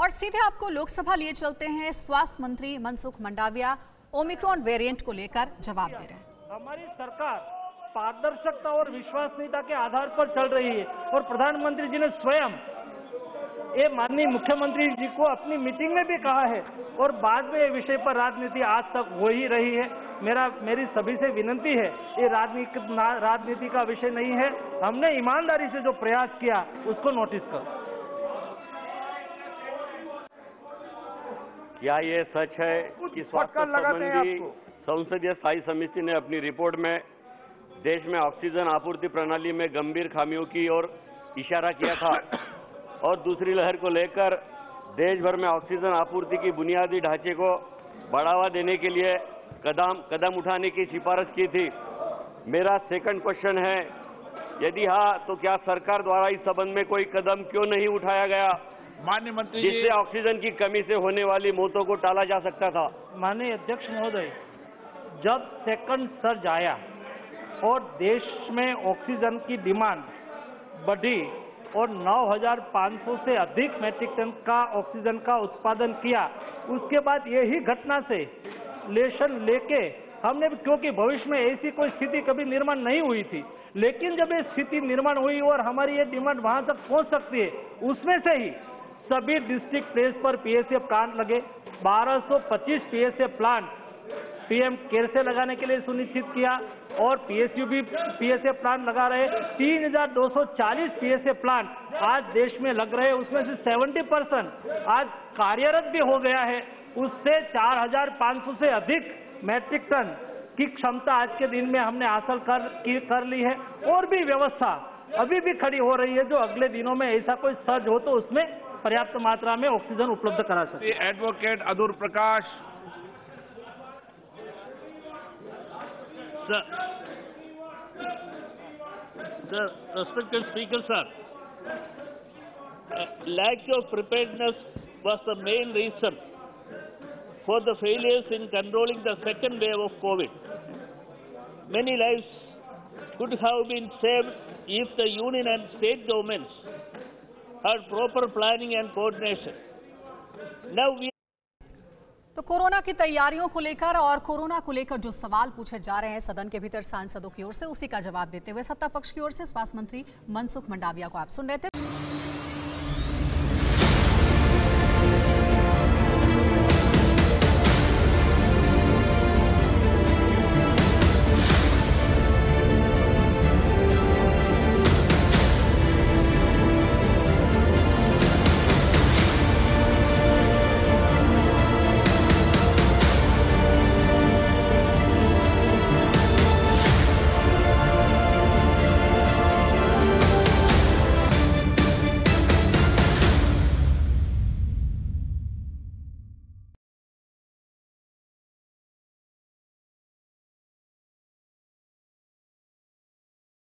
और सीधे आपको लोकसभा लिए चलते हैं। स्वास्थ्य मंत्री मनसुख मंडाविया ओमिक्रॉन वेरिएंट को लेकर जवाब दे रहे हैं। हमारी सरकार पारदर्शिता और विश्वसनीयता के आधार पर चल रही है और प्रधानमंत्री जी ने स्वयं ये माननीय मुख्यमंत्री जी को अपनी मीटिंग में भी कहा है और बाद में ये विषय पर राजनीति आज तक हो ही रही है। मेरी सभी से विनती है, ये राजनीति का विषय नहीं है। हमने ईमानदारी से जो प्रयास किया उसको नोटिस करो। क्या ये सच है कि स्वास्थ्य संबंधी संसदीय स्थायी समिति ने अपनी रिपोर्ट में देश में ऑक्सीजन आपूर्ति प्रणाली में गंभीर खामियों की ओर इशारा किया था और दूसरी लहर को लेकर देश भर में ऑक्सीजन आपूर्ति की बुनियादी ढांचे को बढ़ावा देने के लिए कदम उठाने की सिफारिश की थी? मेरा सेकंड क्वेश्चन है, यदि हाँ तो क्या सरकार द्वारा इस संबंध में कोई कदम क्यों नहीं उठाया गया माननीय मंत्री जिससे ऑक्सीजन की कमी से होने वाली मौतों को टाला जा सकता था? माननीय अध्यक्ष महोदय, जब सेकंड सर्ज आया और देश में ऑक्सीजन की डिमांड बढ़ी और 9,500 से अधिक मैट्रिक टन का ऑक्सीजन का उत्पादन किया, उसके बाद यही घटना से लेशन लेके हमने, क्योंकि भविष्य में ऐसी कोई स्थिति कभी निर्माण नहीं हुई थी, लेकिन जब ये स्थिति निर्माण हुई और हमारी ये डिमांड वहां तक पहुंच सकती है, उसमें से ही सभी डिस्ट्रिक्ट प्लेस पर पीएसए प्लांट लगे। 1225 पीएसए प्लांट पीएम केयर से लगाने के लिए सुनिश्चित किया और पीएसयू भी पीएसए प्लांट लगा रहे। 3,240 पीएसए प्लांट आज देश में लग रहे, उसमें से 70% आज कार्यरत भी हो गया है। उससे 4,500 से अधिक मैट्रिक टन की क्षमता आज के दिन में हमने हासिल कर ली है और भी व्यवस्था अभी भी खड़ी हो रही है, जो अगले दिनों में ऐसा कोई सर्ज हो तो उसमें पर्याप्त मात्रा में ऑक्सीजन उपलब्ध करा सकते। Advocate Adoor Prakash Sir, respected Speaker, sir, lack of preparedness was the main reason for the failures in controlling the second wave of COVID. Many lives could have been saved if the union and state governments had proper planning and coordination. Now we तो corona की तैयारियों को लेकर और corona को लेकर जो सवाल पूछे जा रहे हैं सदन के भीतर सांसदों की ओर से, उसी का जवाब देते हुए सत्ता पक्ष की ओर से स्वास्थ्य मंत्री मनसुख मंडाविया को आप सुन रहे थे।